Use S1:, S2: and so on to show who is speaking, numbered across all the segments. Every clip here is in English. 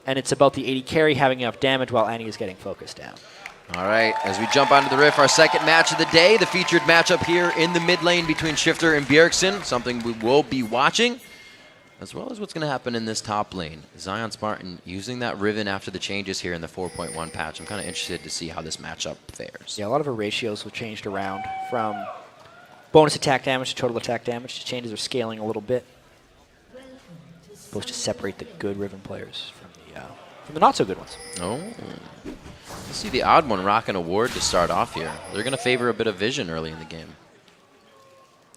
S1: and it's about the 80 carry having enough damage while Annie is getting focused down.
S2: All right, as we jump onto the Rift, our second match of the day, the featured matchup here in the mid lane between Shifter and Bjergsen, something we will be watching, as well as what's going to happen in this top lane. Zion Spartan using that Riven after the changes here in the 4.1 patch. I'm kind of interested to see how this matchup fares.
S1: Yeah, a lot of her ratios were changed around from bonus attack damage to total attack damage. The changes are scaling a little bit. Supposed to separate the good Riven players from the not so good ones.
S2: Oh. Let's see the odd one rocking a ward to start off here. They're going to favor a bit of vision early in the game.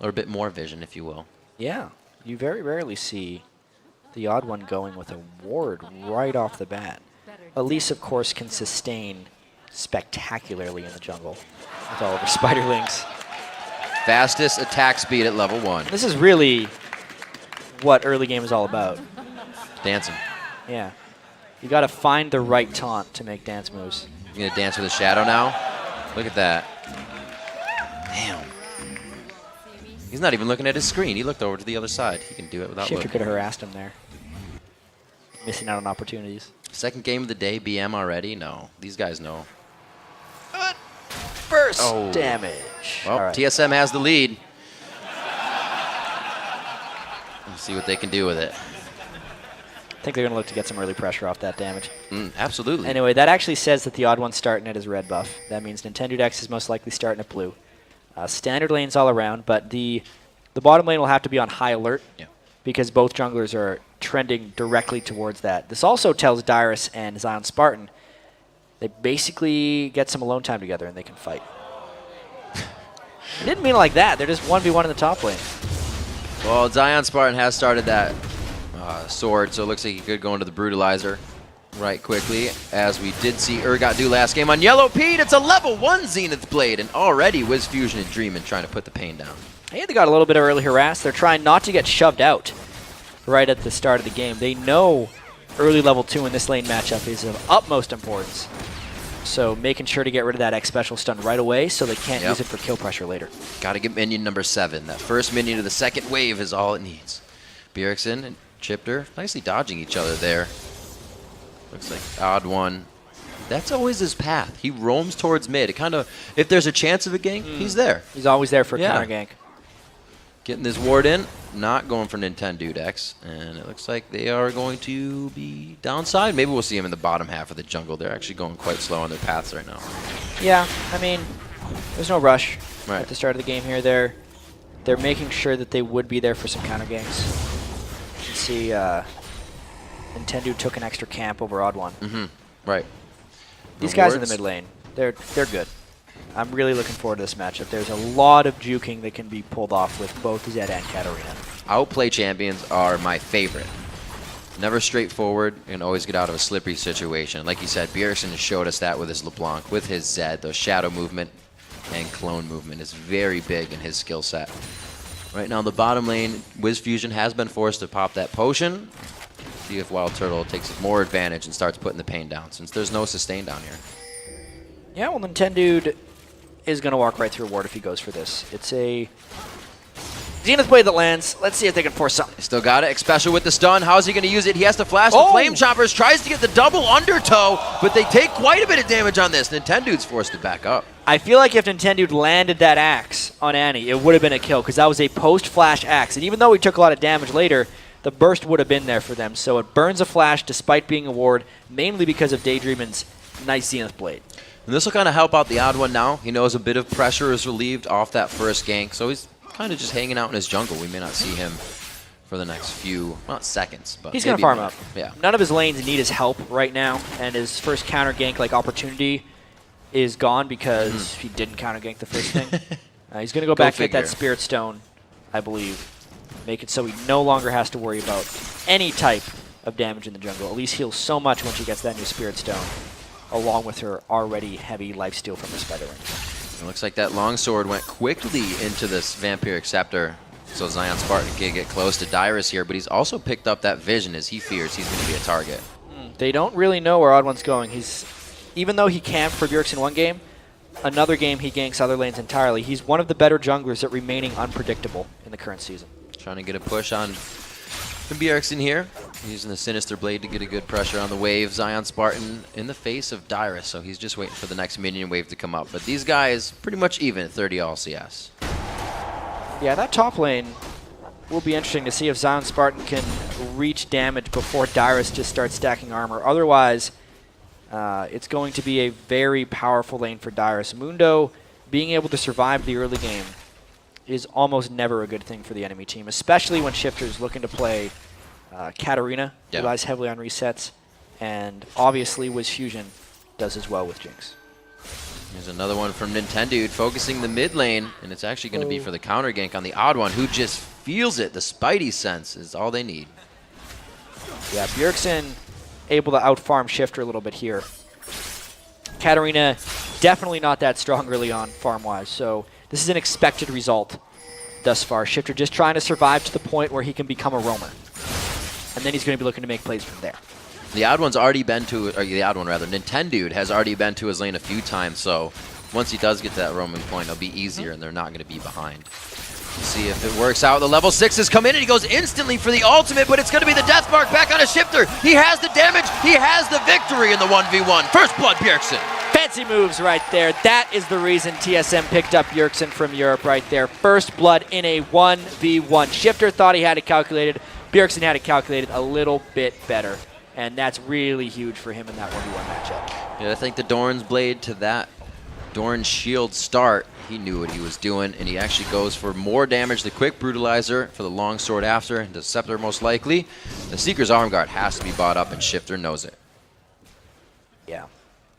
S2: Or a bit more vision, if you will.
S1: Yeah, you very rarely see the odd one going with a ward right off the bat. Elise, of course, can sustain spectacularly in the jungle with all of her spiderlings.
S2: Fastest attack speed at level 1.
S1: This is really what early game is all about.
S2: Dancing.
S1: Yeah. You got to find the right taunt to make dance moves.
S2: You going to dance with a shadow now? Look at that. Damn. He's not even looking at his screen. He looked over to the other side. He can do it without
S1: Shifter
S2: looking.
S1: could have harassed him there. Missing out on opportunities.
S2: Second game of the day, BM already? No. These guys know.
S1: Burst
S2: Oh.
S1: damage.
S2: Well,
S1: All right.
S2: TSM has the lead. Let's see what they can do with it.
S1: I think they're going to look to get some early pressure off that damage.
S2: Absolutely.
S1: Anyway, that actually says that the odd one's starting at his red buff. That means Nintendo Dex is most likely starting at blue. Standard lanes all around, but the bottom lane will have to be on high alert because both junglers are trending directly towards that. This also tells Dyrus and Zion Spartan they basically get some alone time together and they can fight. It didn't mean it like that. They're just 1v1 in the top lane.
S2: Well, Zion Spartan has started that sword, so it looks like he could go into the Brutalizer right quickly, as we did see Urgot do last game on Yellow Pete. It's a level 1 Zenith Blade, and already Wiz Fusion and Dreamin' trying to put the pain down.
S1: Hey, they got a little bit of early harass. They're trying not to get shoved out right at the start of the game. They know early level 2 in this lane matchup is of utmost importance. So making sure to get rid of that X special stun right away so they can't use it for kill pressure later.
S2: Got to get minion number 7. That first minion of the second wave is all it needs. Bjergsen and Chipter nicely dodging each other there. Looks like odd one. That's always his path. He roams towards mid. It kind of, if there's a chance of a gank, he's there.
S1: He's always there for a counter gank.
S2: Getting this ward in, not going for Nintendo Dex, and it looks like they are going to be downside. Maybe we'll see him in the bottom half of the jungle. They're actually going quite slow on their paths right now.
S1: Yeah, I mean, there's no rush
S2: at
S1: the start of the game here. They're making sure that they would be there for some counter ganks. You can see Nintendo took an extra camp over odd one.
S2: Right.
S1: These guys in the mid lane, they're good. I'm really looking forward to this matchup. There's a lot of juking that can be pulled off with both Zed and Katarina.
S2: Outplay champions are my favorite. Never straightforward and always get out of a slippery situation. Like you said, Bjergsen showed us that with his LeBlanc, with his Zed. Those shadow movement and clone movement is very big in his skill set. Right now, the bottom lane, Wiz Fusion has been forced to pop that potion. See if Wild Turtle takes more advantage and starts putting the pain down, since there's no sustain down here.
S1: Yeah, well, Nintendo is going to walk right through a ward if he goes for this. It's a Zenith Blade that lands. Let's see if they can force something.
S2: Still got it. Special with the stun. How's he going to use it? He has to flash the Flame Choppers. Tries to get the double undertow, but they take quite a bit of damage on this. Nintendo's forced to back up.
S1: I feel like if Nintendo landed that axe on Annie, it would have been a kill because that was a post-flash axe. And even though he took a lot of damage later, the burst would have been there for them. So it burns a flash despite being a ward, mainly because of Daydreamin's nice Zenith Blade.
S2: And this will kind of help out the odd one now. He knows a bit of pressure is relieved off that first gank, so he's kind of just hanging out in his jungle. We may not see him for the next few, not seconds, but
S1: he's going to farm up.
S2: Yeah.
S1: None of his lanes need his help right now, and his first counter gank like opportunity is gone because he didn't counter gank the first thing. He's going to go back and get that Spirit Stone, I believe. Make it so he no longer has to worry about any type of damage in the jungle. At least heals so much once he gets that new Spirit Stone, along with her already heavy lifesteal from the Spider-Ring.
S2: It looks like that longsword went quickly into this Vampiric Scepter, so Zion Spartan can get close to Dyrus here, but he's also picked up that vision as he fears he's going to be a target.
S1: They don't really know where Odd One's going. Even though he camped for Bjergsen one game, another game he ganks other lanes entirely. He's one of the better junglers at remaining unpredictable in the current season.
S2: Trying to get a push on And Bjergsen here, using the Sinister Blade to get a good pressure on the wave. Zion Spartan in the face of Dyrus, so he's just waiting for the next minion wave to come up. But these guys pretty much even at 30 LCS.
S1: Yeah, that top lane will be interesting to see if Zion Spartan can reach damage before Dyrus just starts stacking armor. Otherwise, it's going to be a very powerful lane for Dyrus. Mundo being able to survive the early game is almost never a good thing for the enemy team, especially when Shifter's looking to play Katarina, who relies heavily on resets, and obviously Wiz Fusion does as well with Jinx.
S2: There's another one from Nintendo focusing the mid lane, and it's actually going to be for the counter gank on the odd one, who just feels it. The Spidey sense is all they need.
S1: Yeah, Bjergsen able to out-farm Shifter a little bit here. Katarina definitely not that strong early on farm-wise, so this is an expected result thus far. Shifter just trying to survive to the point where he can become a roamer. And then he's going to be looking to make plays from there.
S2: The odd one's already been to, or the odd one rather, Nintendo has already been to his lane a few times, so once he does get to that roaming point, it'll be easier and they're not going to be behind. See if it works out. The level 6 come in and he goes instantly for the ultimate, but it's going to be the death mark back on a Shifter. He has the damage, he has the victory in the 1v1. First blood, Bjergsen.
S1: Fancy moves right there. That is the reason TSM picked up Bjergsen from Europe right there. First blood in a 1v1. Shifter thought he had it calculated. Bjergsen had it calculated a little bit better. And that's really huge for him in that 1v1 matchup.
S2: Yeah, I think the Doran's blade to that Doran's shield start, he knew what he was doing, and he actually goes for more damage. The quick brutalizer for the long sword after, the scepter most likely. The Seeker's arm guard has to be bought up, and Shifter knows it.
S1: Yeah.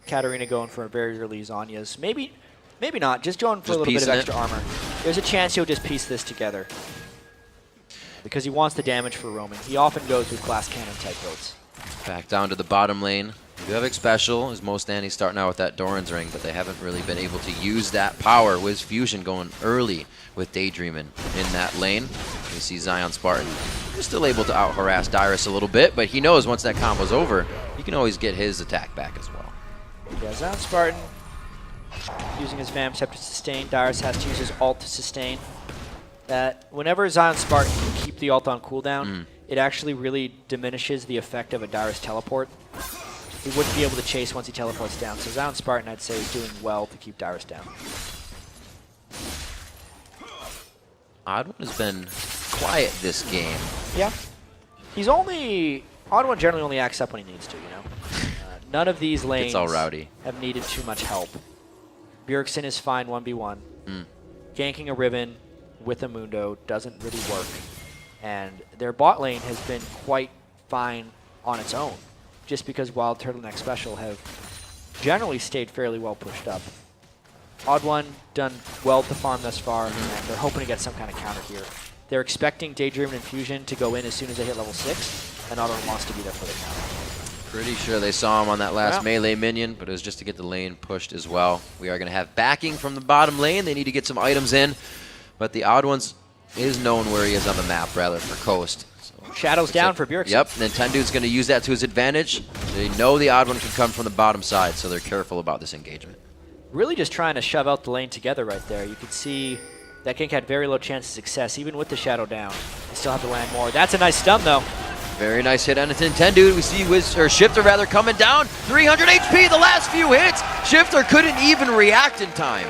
S1: Katarina going for a very early Zanya's. Maybe not. Just going for a little bit of extra armor. There's a chance he'll just piece this together. Because he wants the damage for roaming. He often goes with glass cannon type builds.
S2: Back down to the bottom lane. We do have X Special, as most Annie's starting out with that Doran's ring, but they haven't really been able to use that power. Wiz Fusion going early with Daydreamin' in that lane. You see Zion Spartan. He's still able to out-harass Dyrus a little bit, but he knows once that combo's over, he can always get his attack back as well.
S1: Yeah, Zion Spartan using his Vam Scepter to sustain. Dyrus has to use his ult to sustain. That whenever Zion Spartan can keep the ult on cooldown, it actually really diminishes the effect of a Dyrus teleport. He wouldn't be able to chase once he teleports down. So Zion Spartan, I'd say, is doing well to keep Dyrus down.
S2: Odd One has been quiet this game.
S1: Yeah. He's only... Odd One generally only acts up when he needs to, you know? None of these lanes
S2: It's all rowdy.
S1: Have needed too much help. Bjergsen is fine 1v1. Ganking a Riven with a Mundo doesn't really work. And their bot lane has been quite fine on its own, just because Wild Turtleneck Special have generally stayed fairly well pushed up. Odd One done well to farm thus far, and they're hoping to get some kind of counter here. They're expecting Daydream and Fusion to go in as soon as they hit level 6, and Odd One wants to be there for the counter.
S2: Pretty sure they saw him on that last melee minion, but it was just to get the lane pushed as well. We are going to have backing from the bottom lane. They need to get some items in, but the Odd One's is known where he is on the map, rather, for Coast. So
S1: Shadows down for Bjergsen.
S2: Yep, Nintendo's going to use that to his advantage. They know the Odd One can come from the bottom side, so they're careful about this engagement.
S1: Really just trying to shove out the lane together right there. You can see that gank had very low chance of success, even with the Shadow down. They still have to land more. That's a nice stun, though.
S2: Very nice hit on Nintendo. We see Shifter rather coming down. 300 HP the last few hits. Shifter couldn't even react in time.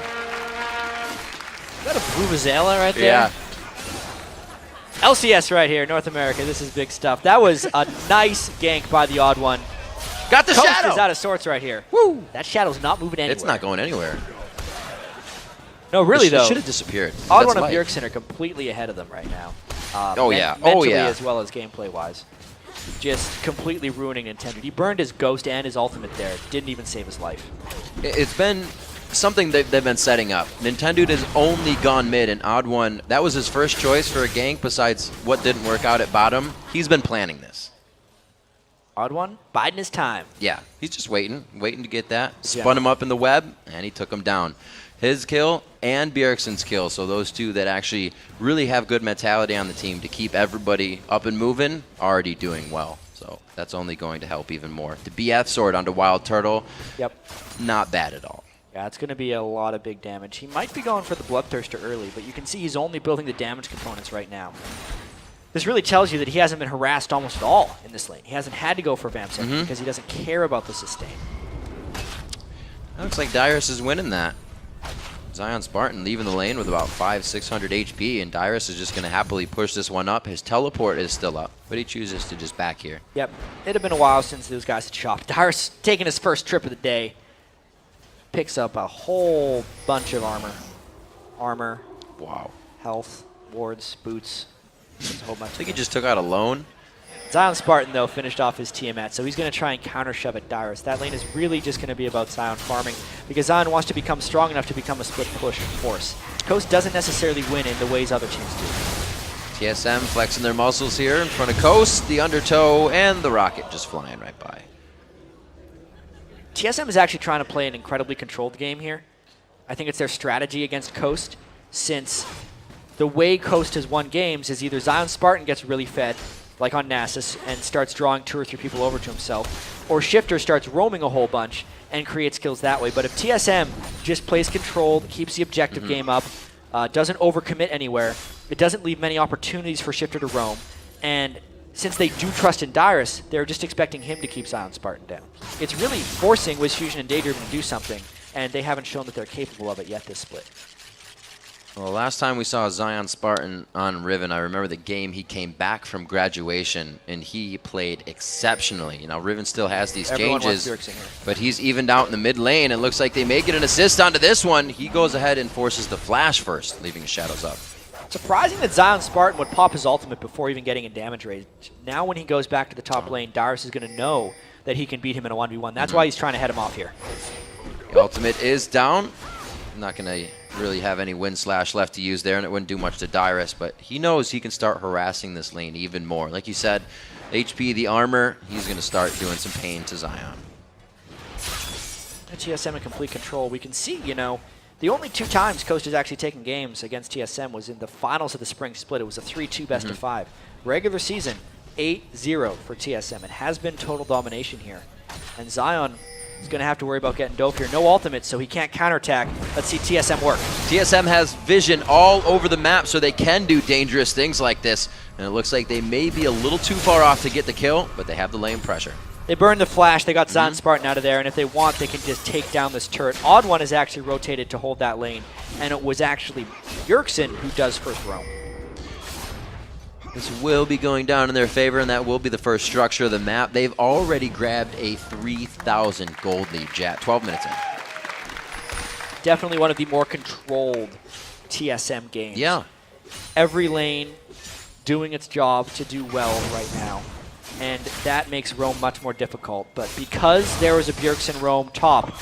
S1: Is that a Vuvuzela right there?
S2: Yeah.
S1: LCS right here, North America. This is big stuff. That was a nice gank by the Odd One.
S2: Got the
S1: Coast
S2: Shadow.
S1: is out of sorts right here.
S2: Woo!
S1: That Shadow's not moving anywhere.
S2: It's not going anywhere.
S1: No, really, though.
S2: It should have disappeared.
S1: Odd One and Bjergsen are completely ahead of them right now. Mentally as well as gameplay-wise. Just completely ruining Nintendo. He burned his Ghost and his ultimate there. Didn't even save his life.
S2: It's been something they've been setting up. Nintendo has only gone mid, and Odd One, that was his first choice for a gank besides what didn't work out at bottom. He's been planning this.
S1: Odd One, biding his time.
S2: Yeah, he's just waiting to get that. Spun him up in the web, and he took him down. His kill and Bjergsen's kill, so those two that actually really have good mentality on the team to keep everybody up and moving, already doing well. So that's only going to help even more. The BF sword onto Wild Turtle, not bad at all.
S1: Yeah, it's going to be a lot of big damage. He might be going for the Bloodthirster early, but you can see he's only building the damage components right now. This really tells you that he hasn't been harassed almost at all in this lane. He hasn't had to go for Vamp Second because he doesn't care about the sustain.
S2: It looks like Dyrus is winning that. Zion Spartan leaving the lane with about 500-600 HP, and Dyrus is just going to happily push this one up. His teleport is still up, but he chooses to just back here.
S1: Yep. It had been a while since those guys had shopped. Dyrus taking his first trip of the day. Picks up a whole bunch of armor,
S2: Wow.
S1: health, wards, boots. There's a whole bunch.
S2: I think he just took out a lone.
S1: Zion Spartan, though, finished off his Tiamat, so he's going to try and counter-shove at Dyrus. That lane is really just going to be about Zion farming, because Zion wants to become strong enough to become a split-push force. Coast doesn't necessarily win in the ways other teams do.
S2: TSM flexing their muscles here in front of Coast, the undertow, and the rocket just flying right by.
S1: TSM is actually trying to play an incredibly controlled game here. I think it's their strategy against Coast, since the way Coast has won games is either Zion Spartan gets really fed, like on Nasus, and starts drawing 2 or 3 people over to himself, or Shifter starts roaming a whole bunch and creates kills that way. But if TSM just plays controlled, keeps the objective game up, doesn't overcommit anywhere, it doesn't leave many opportunities for Shifter to roam, and since they do trust in Dyrus, they're just expecting him to keep Zion Spartan down. It's really forcing Wiz Fusion and Daydream to do something, and they haven't shown that they're capable of it yet this split.
S2: Well, last time we saw Zion Spartan on Riven, I remember the game he came back from graduation, and he played exceptionally. You know, Riven still has these changes, but he's evened out in the mid lane. It looks like they may get an assist onto this one. He goes ahead and forces the flash first, leaving his shadows up.
S1: Surprising that Zion Spartan would pop his ultimate before even getting in damage range. Now when he goes back to the top lane, Dyrus is going to know that he can beat him in a 1v1. That's why he's trying to head him off here.
S2: The ultimate is down. Not going to really have any wind slash left to use there, and it wouldn't do much to Dyrus, but he knows he can start harassing this lane even more. Like you said, HP, the armor, he's going to start doing some pain to Zion.
S1: TSM in complete control. We can see, you know, the only 2 times Coast has actually taken games against TSM was in the finals of the spring split. It was a 3-2 best of 5. Regular season, 8-0 for TSM. It has been total domination here. And Zion is going to have to worry about getting dove here. No ultimate, so he can't counterattack. Let's see TSM work.
S2: TSM has vision all over the map, so they can do dangerous things like this. And it looks like they may be a little too far off to get the kill, but they have the lane pressure.
S1: They burned the flash. They got Zion Spartan out of there, and if they want, they can just take down this turret. Odd One is actually rotated to hold that lane, and it was actually Bjergsen who does first roam.
S2: This will be going down in their favor, and that will be the first structure of the map. They've already grabbed a 3,000 gold lead, Jat, 12 minutes in.
S1: Definitely one of the more controlled TSM games.
S2: Yeah.
S1: Every lane doing its job to do well right now, and that makes roam much more difficult. But because there was a Bjergsen roam top,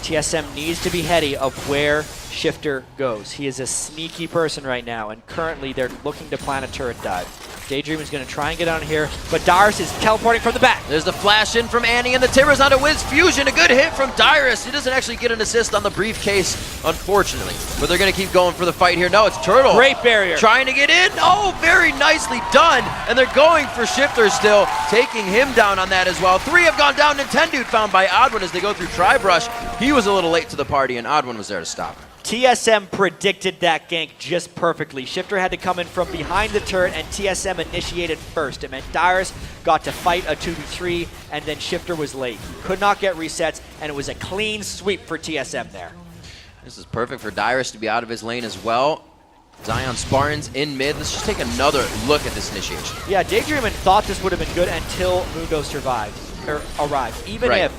S1: TSM needs to be heady of where Shifter goes. He is a sneaky person right now, and currently they're looking to plan a turret dive. Daydream is going to try and get on here, but Dyrus is teleporting from the back.
S2: There's the flash in from Annie, and the Timbers onto Wiz Fusion. A good hit from Dyrus. He doesn't actually get an assist on the briefcase, unfortunately. But they're going to keep going for the fight here. No, it's Turtle.
S1: Great barrier.
S2: Trying to get in. Oh, very nicely done. And they're going for Shifter still, taking him down on that as well. 3 have gone down. Nintendude found by Oddone as they go through Tri-Brush. He was a little late to the party, and Oddone was there to stop him.
S1: TSM predicted that gank just perfectly. Shifter had to come in from behind the turret, and TSM initiated first. It meant Dyrus got to fight a 2v3, and then Shifter was late. Could not get resets, and it was a clean sweep for TSM there.
S2: This is perfect for Dyrus to be out of his lane as well. Zion Spartan's in mid. Let's just take another look at this initiation.
S1: Yeah, Daydreamin thought this would have been good until Mundo survived, or arrived. Even if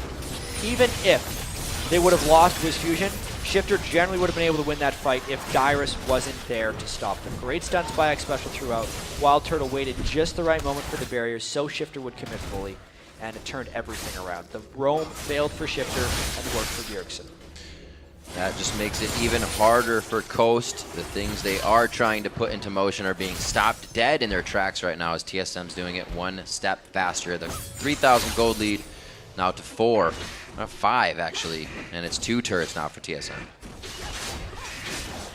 S1: they would have lost Wiz Fusion, Shifter generally would have been able to win that fight if Dyrus wasn't there to stop them. Great stun Spike special throughout. Wild Turtle waited just the right moment for the barriers so Shifter would commit fully, and it turned everything around. The roam failed for Shifter and worked for Bjergsen.
S2: That just makes it even harder for Coast. The things they are trying to put into motion are being stopped dead in their tracks right now as TSM's doing it one step faster. The 3,000 gold lead now to 4. 5 actually, and it's 2 turrets now for TSM.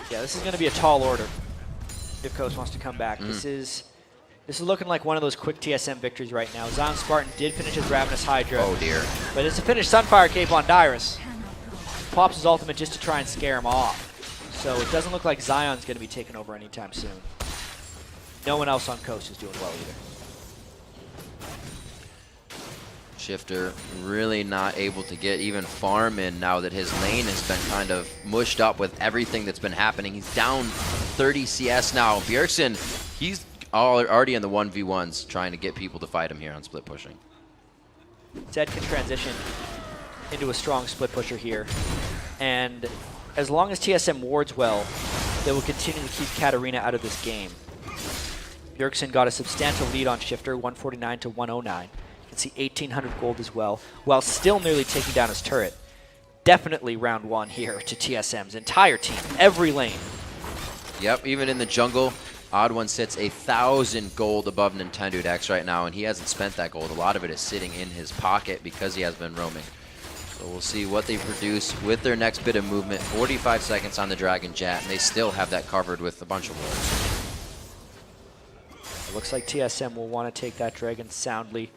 S1: Yeah, this is going to be a tall order if Coast wants to come back. This is looking like one of those quick TSM victories right now. Zion Spartan did finish his Ravenous Hydra.
S2: Oh dear.
S1: But it's a finished Sunfire Cape on Dyrus. Pops his ultimate just to try and scare him off. So it doesn't look like Zion's going to be taken over anytime soon. no one else on Coast is doing well either.
S2: Shifter really not able to get even farm in now that his lane has been kind of mushed up with everything that's been happening. He's down 30 CS now. Bjergsen, he's already in the 1v1s trying to get people to fight him here on split pushing.
S1: Zed can transition into a strong split pusher here. And as long as TSM wards well, they will continue to keep Katarina out of this game. Bjergsen got a substantial lead on Shifter, 149 to 109. You can see 1,800 gold as well, while still nearly taking down his turret. Definitely round one here to TSM's entire team, every lane.
S2: Yep, even in the jungle, Odd One sits 1,000 gold above Nintendo X right now, and he hasn't spent that gold. A lot of it is sitting in his pocket because he has been roaming. So we'll see what they produce with their next bit of movement. 45 seconds on the Dragon Jet, and they still have that covered with a bunch of wards.
S1: It looks like TSM will want to take that Dragon soundly.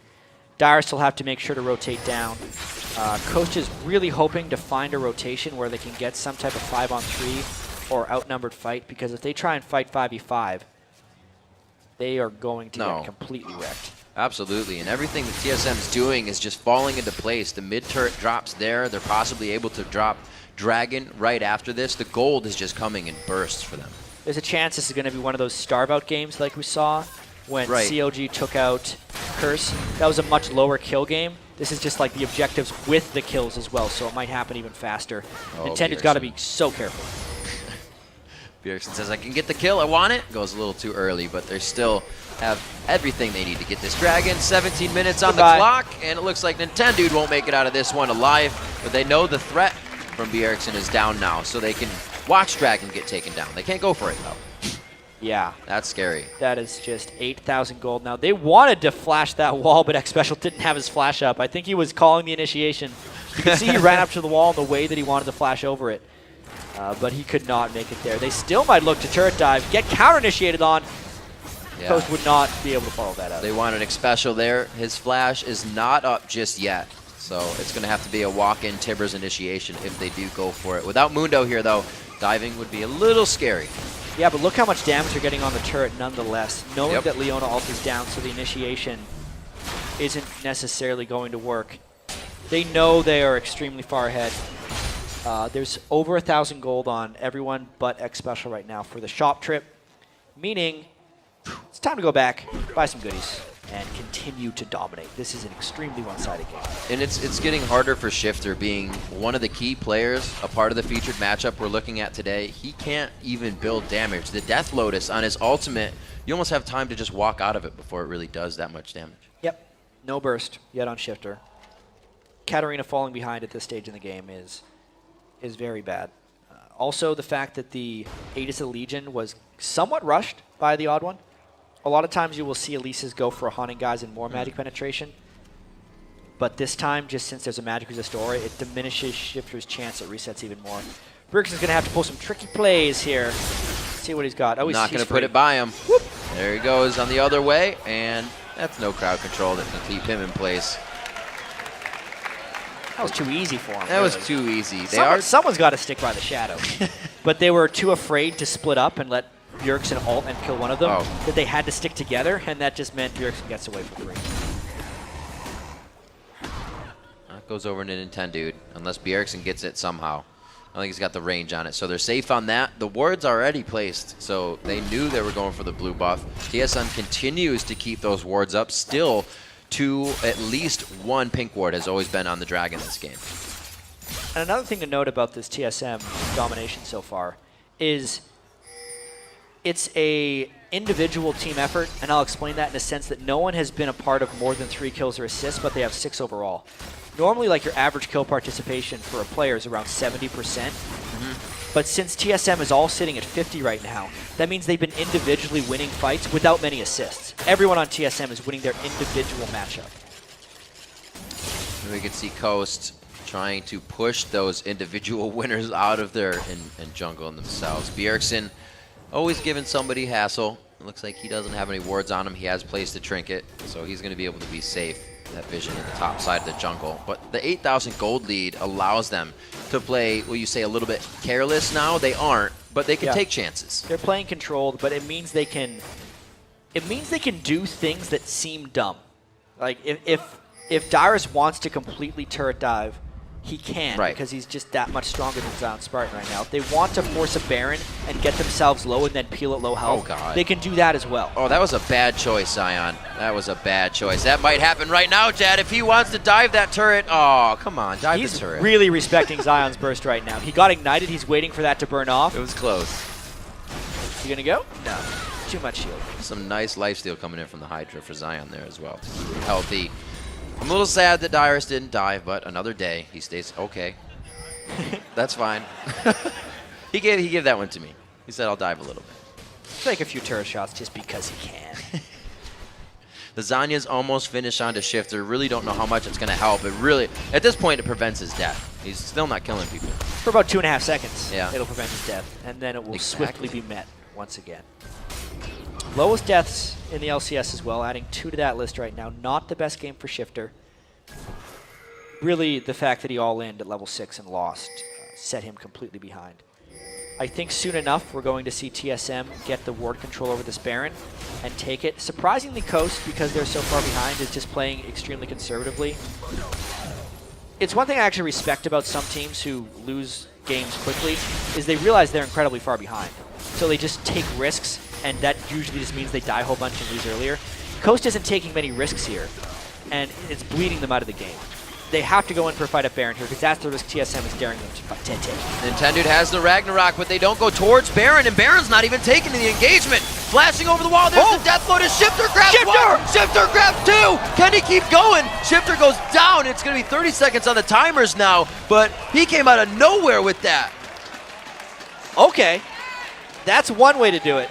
S1: Dyrus will have to make sure to rotate down. Coast is really hoping to find a rotation where they can get some type of 5-on-3 or outnumbered fight, because if they try and fight 5v5, they are going to get completely wrecked.
S2: Absolutely, and everything that TSM's doing is just falling into place. The mid turret drops there. They're possibly able to drop Dragon right after this. The gold is just coming in bursts for them.
S1: There's a chance this is going to be one of those starve-out games like we saw when CLG took out Curse. That was a much lower kill game. This is just like the objectives with the kills as well, so it might happen even faster. Nintendo's got to be so careful.
S2: Bjergsen says, I can get the kill, I want it. Goes a little too early, but they still have everything they need to get this Dragon. 17 minutes on the clock, and it looks like Nintendo won't make it out of this one alive, but they know the threat from Bjergsen is down now, so they can watch Dragon get taken down. They can't go for it, though.
S1: Yeah.
S2: That's scary.
S1: That is just 8,000 gold. Now, they wanted to flash that wall, but X Special didn't have his flash up. I think he was calling the initiation. You can see he ran up to the wall in the way that he wanted to flash over it. But he could not make it there. They still might look to turret dive, get counter-initiated on. Yeah. Coast would not be able to follow that up.
S2: They wanted X Special there. His flash is not up just yet. So it's going to have to be a walk-in Tibbers initiation if they do go for it. Without Mundo here, though, diving would be a little scary.
S1: Yeah, but look how much damage they're getting on the turret nonetheless, knowing that Leona ult is down, so the initiation isn't necessarily going to work. They know they are extremely far ahead. There's over 1,000 gold on everyone but X Special right now for the shop trip, meaning it's time to go back, buy some goodies, and continue to dominate. This is an extremely one-sided game.
S2: And it's getting harder for Shifter, being one of the key players, a part of the featured matchup we're looking at today. He can't even build damage. The Death Lotus on his ultimate, you almost have time to just walk out of it before it really does that much damage.
S1: Yep. No burst yet on Shifter. Katarina falling behind at this stage in the game is very bad. Also, the fact that the Aegis of the Legion was somewhat rushed by the Odd One. A lot of times you will see Elisa's go for a Haunting Guise and more magic penetration. But this time, just since there's a magic resist aura, it diminishes Shifter's chance at resets even more. Bjergsen's going to have to pull some tricky plays here. Let's see what he's got. Oh, he's
S2: not going to put it by him. Whoop. There he goes on the other way, and that's no crowd control that can keep him in place.
S1: That was too easy for him.
S2: That was too easy.
S1: Someone's got to stick by the shadow. But they were too afraid to split up and let Bjergsen ult and kill one of them, that they had to stick together, and that just meant Bjergsen gets away for 3.
S2: That goes over to Nintendo, unless Bjergsen gets it somehow. I think he's got the range on it, so they're safe on that. The ward's already placed, so they knew they were going for the blue buff. TSM continues to keep those wards up. Still, at least one pink ward has always been on the Dragon this game.
S1: And another thing to note about this TSM domination so far is it's a individual team effort, and I'll explain that in a sense that no one has been a part of more than 3 kills or assists, but they have 6 overall. Normally, like, your average kill participation for a player is around 70%. But since TSM is all sitting at 50 right now, that means they've been individually winning fights without many assists. Everyone on TSM is winning their individual matchup.
S2: And we can see Coast trying to push those individual winners out of there and jungle themselves. Bjergsen always giving somebody hassle. It looks like he doesn't have any wards on him. He has placed a trinket, so he's going to be able to be safe. That vision in the top side of the jungle. But the 8,000 gold lead allows them to play, will you say, a little bit careless now? They aren't, but they can take chances.
S1: They're playing controlled, but it means they can it means they can do things that seem dumb. Like if Dyrus wants to completely turret dive, he can, because he's just that much stronger than Zion Spartan right now. If they want to force a Baron and get themselves low and then peel at low health, they can do that as well.
S2: Oh, that was a bad choice, Zion. That was a bad choice. That might happen right now, Chad. If he wants to dive that turret, oh, come on, dive the turret.
S1: He's really respecting Zion's burst right now. He got ignited. He's waiting for that to burn off.
S2: It was close.
S1: You going to go? No. Too much shield.
S2: Some nice lifesteal coming in from the Hydra for Zion there as well. Healthy. I'm a little sad that Dyrus didn't dive, but another day. He stays okay. That's fine. he gave that one to me. He said I'll dive a little bit.
S1: Take a few turret shots just because he can.
S2: The Zanya's almost finished onto Shifter. Really don't know how much it's going to help. It really, at this point, it prevents his death. He's still not killing people.
S1: For about 2.5 seconds,
S2: yeah,
S1: it'll prevent his death, and then it will swiftly be met once again. Lowest deaths in the LCS as well, adding 2 to that list right now. Not the best game for Shifter. Really, the fact that he all-inned at level 6 and lost set him completely behind. I think soon enough we're going to see TSM get the ward control over this Baron and take it. Surprisingly, Coast, because they're so far behind, is just playing extremely conservatively. It's one thing I actually respect about some teams who lose games quickly, is they realize they're incredibly far behind. So they just take risks, and that usually just means they die a whole bunch and lose earlier. Coast isn't taking many risks here, and it's bleeding them out of the game. They have to go in for a fight at Baron here, because that's the risk TSM is daring them to take.
S2: Nintendo has the Ragnarok, but they don't go towards Baron, and Baron's not even taking the engagement. Flashing over the wall, there's the death load as Shifter grabs one! Shifter grabs 2! Can he keep going? Shifter goes down. It's going to be 30 seconds on the timers now, but he came out of nowhere with that.
S1: Okay. That's one way to do it.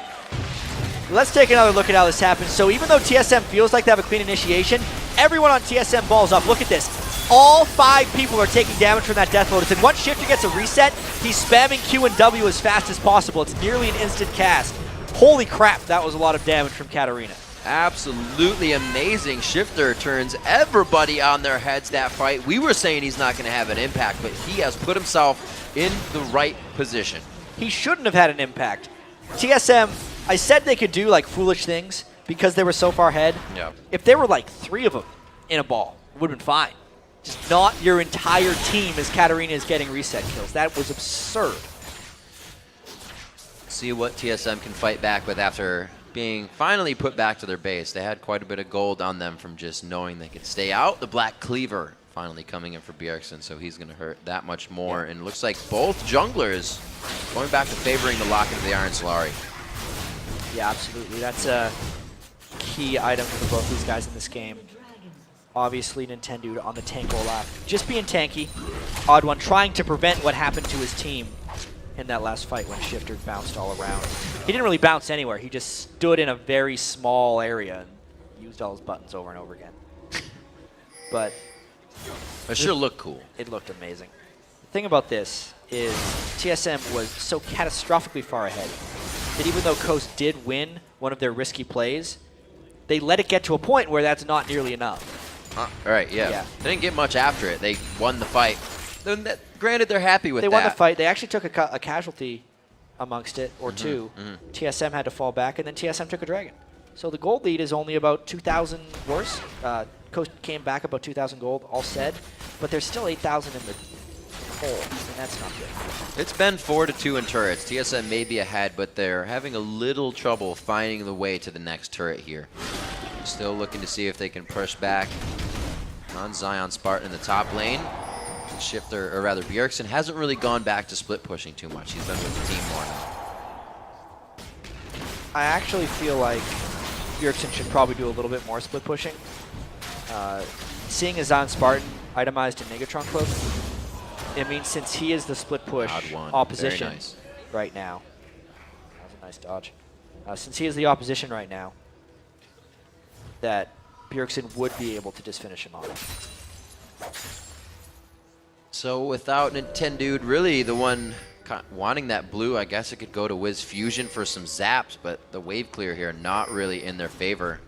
S1: Let's take another look at how this happens. So even though TSM feels like they have a clean initiation, everyone on TSM balls up. Look at this. All 5 people are taking damage from that death lotus. And once Shifter gets a reset, he's spamming Q and W as fast as possible. It's nearly an instant cast. Holy crap, that was a lot of damage from Katarina.
S2: Absolutely amazing. Shifter turns everybody on their heads that fight. We were saying he's not going to have an impact, but he has put himself in the right position.
S1: He shouldn't have had an impact. TSM, I said they could do like foolish things because they were so far ahead.
S2: Yeah.
S1: If there were like 3 of them in a ball, it would have been fine. Just not your entire team as Katarina is getting reset kills. That was absurd.
S2: See what TSM can fight back with after being finally put back to their base. They had quite a bit of gold on them from just knowing they could stay out. The Black Cleaver finally coming in for Bjergsen, so he's going to hurt that much more. Yeah. And it looks like both junglers going back to favoring the lock into the Iron Solari.
S1: Yeah, absolutely. That's a key item for both these guys in this game. Obviously, Nintendo on the tank Olaf. Just being tanky. Odd One trying to prevent what happened to his team in that last fight when Shifter bounced all around. He didn't really bounce anywhere. He just stood in a very small area and used all his buttons over and over again. But
S2: it sure looked cool.
S1: It looked amazing. The thing about this is TSM was so catastrophically far ahead that even though Coast did win one of their risky plays, they let it get to a point where that's not nearly enough.
S2: All right, yeah. They didn't get much after it. They won the fight. Granted, they're happy with that.
S1: They won the fight. They actually took a casualty amongst it, or 2. TSM had to fall back, and then TSM took a dragon. So the gold lead is only about 2,000 worse. Coast came back about 2,000 gold, all said, but there's still 8,000 in the hole, and that's not good.
S2: It's been 4-2 in turrets. TSM may be ahead, but they're having a little trouble finding the way to the next turret here. Still looking to see if they can push back on Zion Spartan in the top lane. Shifter, or rather Bjergsen, hasn't really gone back to split pushing too much. He's been with the team more now.
S1: I actually feel like Bjergsen should probably do a little bit more split pushing. Seeing a Zion Spartan itemized in Negatron Cloak, it means since he is the split push opposition right now. That was a nice dodge. Since he is the opposition right now, that Bjergsen would be able to just finish him off.
S2: So without Nintendo, really the one wanting that blue, I guess it could go to Wiz Fusion for some zaps, but the wave clear here not really in their favor.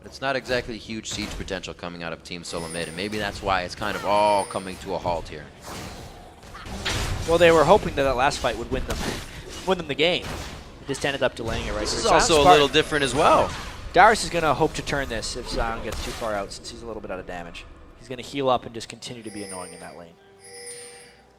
S2: It's not exactly huge siege potential coming out of Team Solo Mid, and maybe that's why it's kind of all coming to a halt here.
S1: Well, they were hoping that last fight would win them the game. It just ended up delaying it right.
S2: This is also a little different as well.
S1: Darius is going to hope to turn this if Zion gets too far out since he's a little bit out of damage. He's going to heal up and just continue to be annoying in that lane.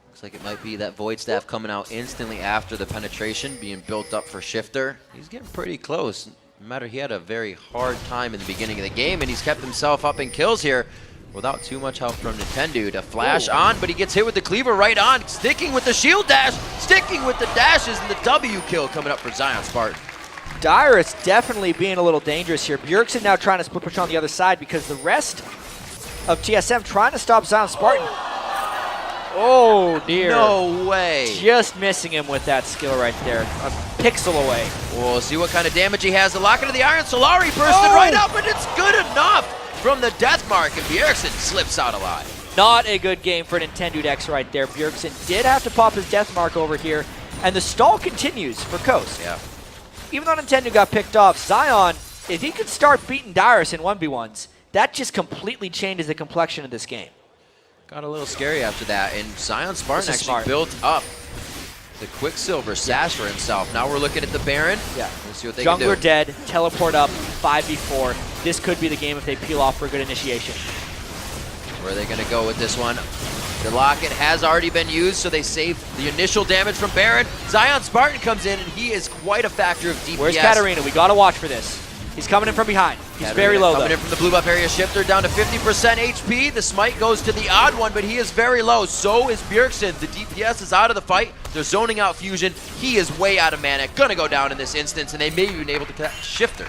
S2: Looks like it might be that Void Staff coming out instantly after the penetration, being built up for Shifter. He's getting pretty close. No matter, he had a very hard time in the beginning of the game, and he's kept himself up in kills here without too much help from Nintendo. To flash on, but he gets hit with the cleaver right on, sticking with the shield dash, sticking with the dashes, and the W kill coming up for Zion Spartan.
S1: Darius definitely being a little dangerous here. Bjergsen now trying to split push on the other side because the rest of TSM trying to stop Zion Spartan. Oh, dear.
S2: No way.
S1: Just missing him with that skill right there. A pixel away.
S2: We'll see what kind of damage he has to lock into the Iron. Solari bursting right up, and it's good enough from the death mark, and Bjergsen slips out alive.
S1: Not a good game for Nintendo X right there. Bjergsen did have to pop his death mark over here, and the stall continues for Coast.
S2: Yeah.
S1: Even though Nintendo got picked off, Zion, if he could start beating Darius in 1v1s, that just completely changes the complexion of this game.
S2: Got a little scary after that, and Zion Spartan actually
S1: smart.
S2: built up the Quicksilver sash for himself. Now we're looking at the Baron.
S1: Yeah.
S2: Let's see what they can do.
S1: Jungler dead, teleport up, 5v4. This could be the game if they peel off for a good initiation.
S2: Where are they going to go with this one? The locket has already been used, so they save the initial damage from Baron. Zion Spartan comes in, and he is quite a factor of DPS.
S1: Where's Katarina? We got to watch for this. He's coming in from behind. He's very low,
S2: coming
S1: though.
S2: in from the blue buff area. Shifter down to 50% HP. The smite goes to the odd one, but he is very low. So is Bjergsen. The DPS is out of the fight. They're zoning out Fusion. He is way out of mana. Gonna go down in this instance, and they may have been able to catch Shifter.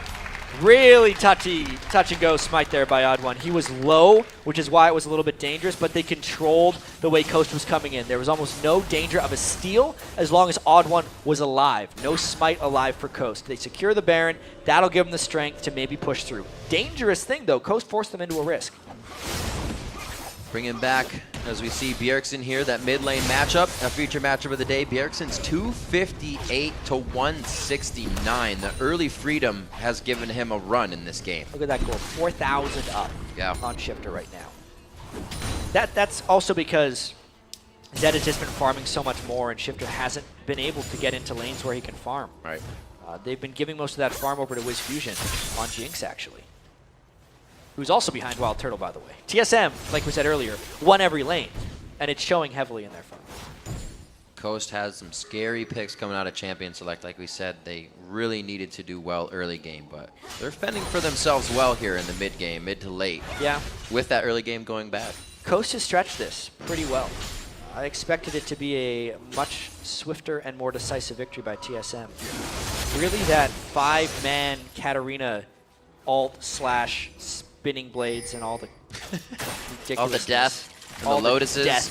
S1: Really touch and go smite there by Odd One. He was low, which is why it was a little bit dangerous, but they controlled the way Coast was coming in. There was almost no danger of a steal as long as Odd One was alive. No smite alive for Coast. They secure the Baron. That'll give them the strength to maybe push through. Dangerous thing, though. Coast forced them into a risk.
S2: Bring him back as we see Bjergsen here, that mid lane matchup, a feature matchup of the day. Bjergsen's 258 to 169. The early freedom has given him a run in this game.
S1: Look at that goal, 4,000 up on Shifter right now. That's also because Zed has just been farming so much more, and Shifter hasn't been able to get into lanes where he can farm.
S2: Right.
S1: They've been giving most of that farm over to Wiz Fusion on Jinx, actually. Who's also behind Wild Turtle, by the way. TSM, like we said earlier, won every lane, and it's showing heavily in their farm.
S2: Coast has some scary picks coming out of Champion Select. Like we said, they really needed to do well early game, but they're fending for themselves well here in the mid game, mid to late.
S1: Yeah.
S2: With that early game going bad.
S1: Coast has stretched this pretty well. I expected it to be a much swifter and more decisive victory by TSM. Really that 5-man Katarina ult slash spinning blades and all the ridiculous.
S2: All the death, and
S1: all
S2: the lotuses.
S1: Death.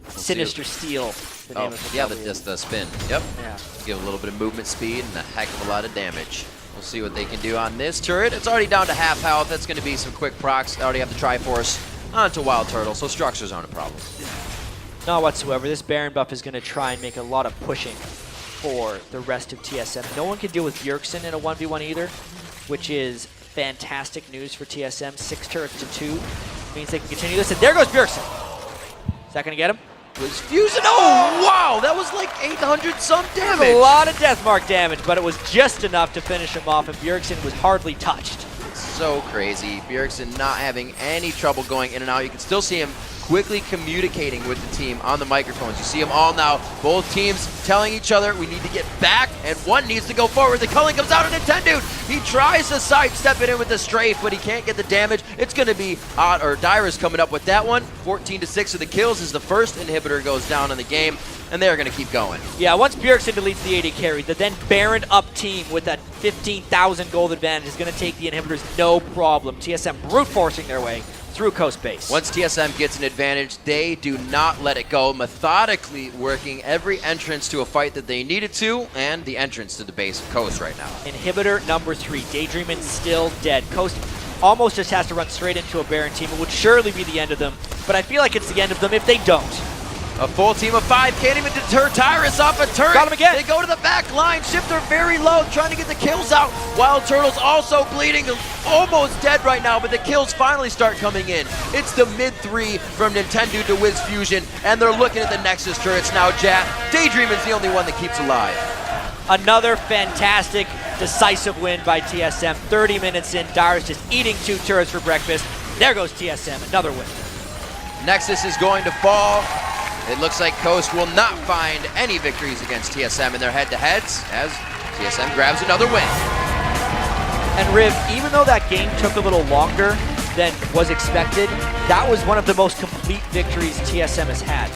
S1: Sinister Steel. The name of the
S2: yeah,
S1: W.
S2: the spin. Yep.
S1: Yeah.
S2: Give a little bit of movement speed and a heck of a lot of damage. We'll see what they can do on this turret. It's already down to half health. That's going to be some quick procs. They already have the Triforce onto Wild Turtle, so structures aren't a problem.
S1: Not whatsoever. This Baron buff is going to try and make a lot of pushing for the rest of TSM. No one can deal with Bjergsen in a 1v1 either, which is fantastic news for TSM. 6 turrets to 2 means they can continue this. And there goes Bjergsen. Is that going to get him?
S2: Was Fusion. Oh, wow. That was like 800 some damage.
S1: A lot of death mark damage, but it was just enough to finish him off, and Bjergsen was hardly touched.
S2: So crazy. Bjergsen not having any trouble going in and out. You can still see him quickly communicating with the team on the microphones. You see them all now, both teams telling each other we need to get back, and one needs to go forward. The culling comes out on Nintendo. He tries to sidestep it in with the strafe, but he can't get the damage. It's going to be Dyrus coming up with that one. 14 to 6 of the kills as the first inhibitor goes down in the game, and they're going to keep going.
S1: Yeah, once Bjergsen deletes the AD carry, the then Baron up team with that 15,000 gold advantage is going to take the inhibitors no problem. TSM brute forcing their way through Coast base.
S2: Once TSM gets an advantage, they do not let it go, methodically working every entrance to a fight that they needed to, and the entrance to the base of Coast right now.
S1: Inhibitor number 3, Daydreamin' still dead. Coast almost just has to run straight into a Baron team. It would surely be the end of them, but I feel like it's the end of them if they don't.
S2: A full team of 5 can't even deter Tyrus off a turret.
S1: Got him again.
S2: They go to the back line. Shifter very low, trying to get the kills out. Wild Turtle's also bleeding, almost dead right now, but the kills finally start coming in. It's the mid 3 from Nintendo to Wiz Fusion, and they're looking at the Nexus turrets now, Jat. Daydreamin's the only one that keeps alive.
S1: Another fantastic Decisive win by TSM. 30 minutes in, Dyer's just eating 2 turrets for breakfast. There goes TSM, another win.
S2: Nexus is going to fall. It looks like Coast will not find any victories against TSM in their head-to-heads as TSM grabs another win.
S1: And Riv, even though that game took a little longer than was expected, that was one of the most complete victories TSM has had.